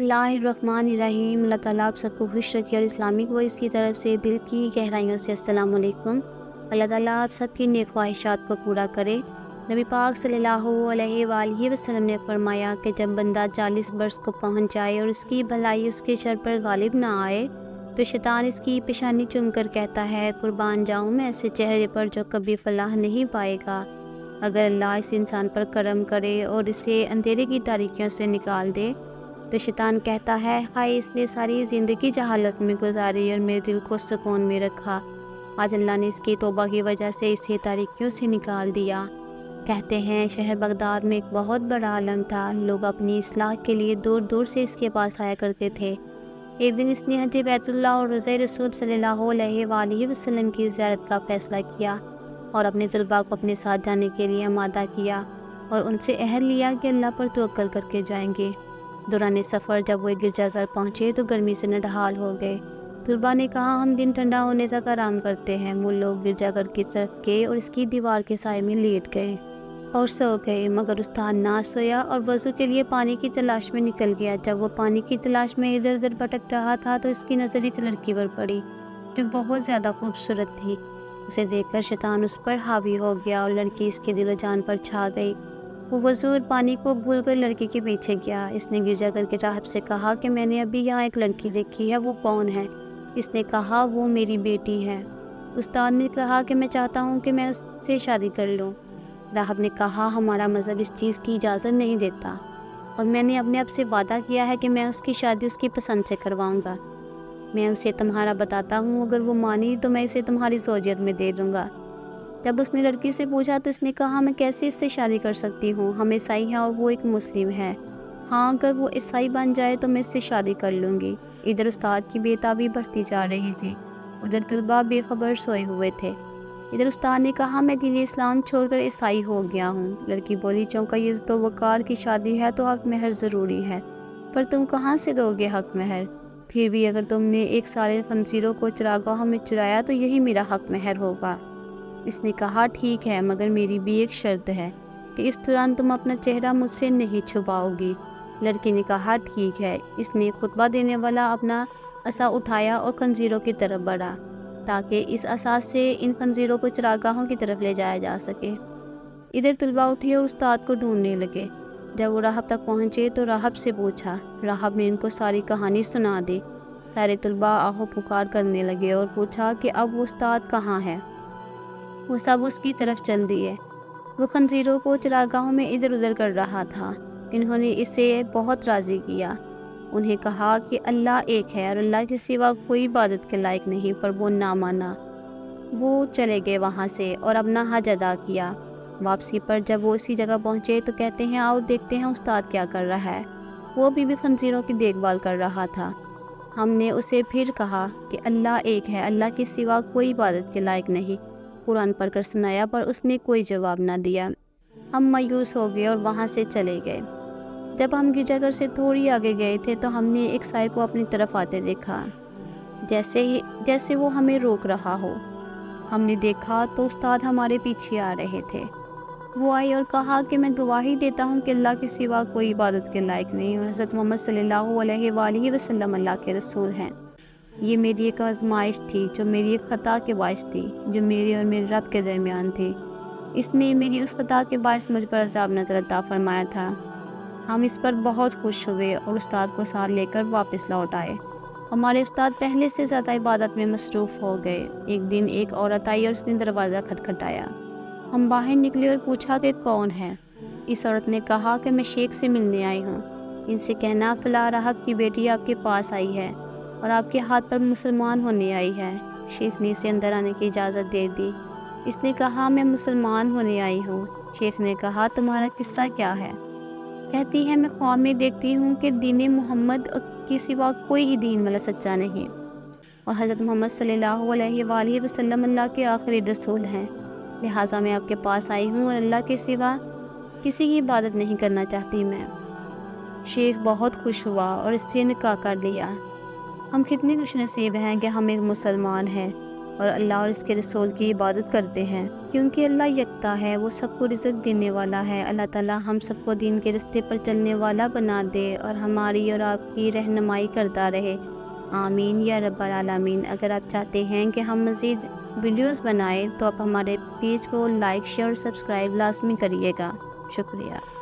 اللہ الرحمن الرحیم۔ اللہ تعالیٰ آپ سب کو خوش رکھے، اور اسلامک وائس کی طرف سے دل کی گہرائیوں سے السلام علیکم۔ اللہ تعالیٰ آپ سب کی نیک خواہشات کو پورا کرے۔ نبی پاک صلی اللہ علیہ وآلہ وسلم نے فرمایا کہ جب بندہ 40 برس کو پہنچ جائے اور اس کی بھلائی اس کے شر پر غالب نہ آئے تو شیطان اس کی پیشانی چوم کر کہتا ہے، قربان جاؤں میں ایسے چہرے پر جو کبھی فلاح نہیں پائے گا۔ اگر اللہ اس انسان پر کرم کرے اور اسے اندھیرے کی تاریکیوں سے نکال دے تو شیطان کہتا ہے، ہائے اس نے ساری زندگی جہالت میں گزاری اور میرے دل کو سکون میں رکھا، آج اللہ نے اس کی توبہ کی وجہ سے اسے تاریکیوں سے نکال دیا۔ کہتے ہیں شہر بغداد میں ایک بہت بڑا عالم تھا، لوگ اپنی اصلاح کے لیے دور دور سے اس کے پاس آیا کرتے تھے۔ ایک دن اس نے حج بیت اللہ اور روضہ رسول صلی اللہ علیہ وآلہ وسلم کی زیارت کا فیصلہ کیا اور اپنے طلباء کو اپنے ساتھ جانے کے لیے آمادہ کیا اور ان سے عہد لیا کہ اللہ پر توکل کر کے جائیں گے۔ دوران سفر جب وہ گرجا گھر پہنچے تو گرمی سے نڈھال ہو گئے۔ طلباء نے کہا، ہم دن ٹھنڈا ہونے تک آرام کرتے ہیں۔ وہ لوگ گرجا گھر کی طرف گئے اور اس کی دیوار کے سائے میں لیٹ گئے اور سو گئے، مگر استاد نہ سویا اور وضو کے لیے پانی کی تلاش میں نکل گیا۔ جب وہ پانی کی تلاش میں ادھر ادھر بھٹک رہا تھا تو اس کی نظر ایک لڑکی پر پڑی جو بہت زیادہ خوبصورت تھی۔ اسے دیکھ کر شیطان اس پر حاوی ہو گیا اور لڑکی اس کے دل و جان پر چھا گئی۔ وہ وضو اور پانی کو بھول کر لڑکی کے پیچھے گیا۔ اس نے گرجا گھر کے راہب سے کہا کہ میں نے ابھی یہاں ایک لڑکی دیکھی ہے، وہ کون ہے؟ اس نے کہا، وہ میری بیٹی ہے۔ استاد نے کہا کہ میں چاہتا ہوں کہ میں اس سے شادی کر لوں۔ راہب نے کہا، ہمارا مذہب اس چیز کی اجازت نہیں دیتا اور میں نے اپنے آپ سے وعدہ کیا ہے کہ میں اس کی شادی اس کی پسند سے کرواؤں گا۔ میں اسے تمہارا بتاتا ہوں، اگر وہ مانی تو میں اسے تمہاری زوجیت میں دے دوں گا۔ جب اس نے لڑکی سے پوچھا تو اس نے کہا، میں کیسے اس سے شادی کر سکتی ہوں؟ ہم عیسائی ہیں اور وہ ایک مسلم ہے۔ ہاں، اگر وہ عیسائی بن جائے تو میں اس سے شادی کر لوں گی۔ ادھر استاد کی بےتابی بڑھتی جا رہی تھی، ادھر طلباء بے خبر سوئے ہوئے تھے۔ ادھر استاد نے کہا، میں دین اسلام چھوڑ کر عیسائی ہو گیا ہوں۔ لڑکی بولی، چونکہ عزت و وقار کی شادی ہے تو حق مہر ضروری ہے، پر تم کہاں سے دو گے حق مہر؟ پھر بھی اگر تم نے ایک سال خنزیروں کو چراگاہوں میں چرایا تو یہی میرا حق مہر ہوگا۔ اس نے کہا، ٹھیک ہے، مگر میری بھی ایک شرط ہے کہ اس دوران تم اپنا چہرہ مجھ سے نہیں چھپاؤ گی۔ لڑکی نے کہا، ٹھیک ہے۔ اس نے خطبہ دینے والا اپنا عصا اٹھایا اور خنزیروں کی طرف بڑھا تاکہ اس عصا سے ان خنزیروں کو چراگاہوں کی طرف لے جایا جا سکے۔ ادھر طلباء اٹھے اور استاد کو ڈھونڈنے لگے۔ جب وہ راہب تک پہنچے تو راہب سے پوچھا۔ راہب نے ان کو ساری کہانی سنا دی۔ سارے طلباء آہو پکار کرنے لگے اور پوچھا کہ اب وہ استاد کہاں ہے؟ وہ سب اس کی طرف چل دیے۔ وہ خنزیروں کو چراگاہوں میں ادھر ادھر کر رہا تھا۔ انہوں نے اسے بہت راضی کیا۔ انہیں کہا کہ اللہ ایک ہے اور اللہ کے سوا کوئی عبادت کے لائق نہیں، پر وہ نہ مانا۔ وہ چلے گئے وہاں سے اور اپنا حج ادا کیا۔ واپسی پر جب وہ اسی جگہ پہنچے تو کہتے ہیں، آؤ دیکھتے ہیں استاد کیا کر رہا ہے۔ وہ بھی خنزیروں کی دیکھ بھال کر رہا تھا۔ ہم نے اسے پھر کہا کہ اللہ ایک ہے، اللہ کے سوا کوئی عبادت کے لائق نہیں، قرآن پڑھ کر سنایا، پر اس نے کوئی جواب نہ دیا۔ ہم مایوس ہو گئے اور وہاں سے چلے گئے۔ جب ہم گرجا گھر سے تھوڑی آگے گئے تھے تو ہم نے ایک سائے کو اپنی طرف آتے دیکھا، جیسے وہ ہمیں روک رہا ہو۔ ہم نے دیکھا تو استاد ہمارے پیچھے آ رہے تھے۔ وہ آئے اور کہا کہ میں گواہی دیتا ہوں کہ اللہ کے سوا کوئی عبادت کے لائق نہیں اور حضرت محمد صلی اللہ علیہ وآلہ وسلم اللہ کے رسول ہیں۔ یہ میری ایک آزمائش تھی جو میری ایک خطا کے باعث تھی، جو میرے اور میرے رب کے درمیان تھی۔ اس نے میری اس خطا کے باعث مجھ پر عذاب نظر عطا فرمایا تھا۔ ہم اس پر بہت خوش ہوئے اور استاد کو ساتھ لے کر واپس لوٹ آئے۔ ہمارے استاد پہلے سے زیادہ عبادت میں مصروف ہو گئے۔ ایک دن ایک عورت آئی اور اس نے دروازہ کھٹکھٹایا۔ ہم باہر نکلے اور پوچھا کہ کون ہے؟ اس عورت نے کہا کہ میں شیخ سے ملنے آئی ہوں، ان سے کہنا فلاں راہب کی بیٹی آپ کے پاس آئی ہے اور آپ کے ہاتھ پر مسلمان ہونے آئی ہے۔ شیخ نے اسے اندر آنے کی اجازت دے دی۔ اس نے کہا، میں مسلمان ہونے آئی ہوں۔ شیخ نے کہا، تمہارا قصہ کیا ہے؟ کہتی ہے، میں خواب میں دیکھتی ہوں کہ دین محمد کے سوا کوئی ہی دین والا سچا نہیں اور حضرت محمد صلی اللہ علیہ وآلہ وسلم اللہ کے آخری رسول ہیں، لہٰذا میں آپ کے پاس آئی ہوں اور اللہ کے سوا کسی کی عبادت نہیں کرنا چاہتی میں۔ شیخ بہت خوش ہوا اور اس سے نکاح کر لیا۔ ہم کتنے خوش نصیب ہیں کہ ہم ایک مسلمان ہیں۔ اور اللہ اور اس کے رسول کی عبادت کرتے ہیں، کیونکہ اللہ یکتا ہے، وہ سب کو رزق دینے والا ہے۔ اللہ تعالیٰ ہم سب کو دین کے رستے پر چلنے والا بنا دے اور ہماری اور آپ کی رہنمائی کرتا رہے، آمین یا رب العالمین۔ اگر آپ چاہتے ہیں کہ ہم مزید ویڈیوز بنائیں تو آپ ہمارے پیج کو لائک، شیئر اور سبسکرائب لازمی کریے گا۔ شکریہ۔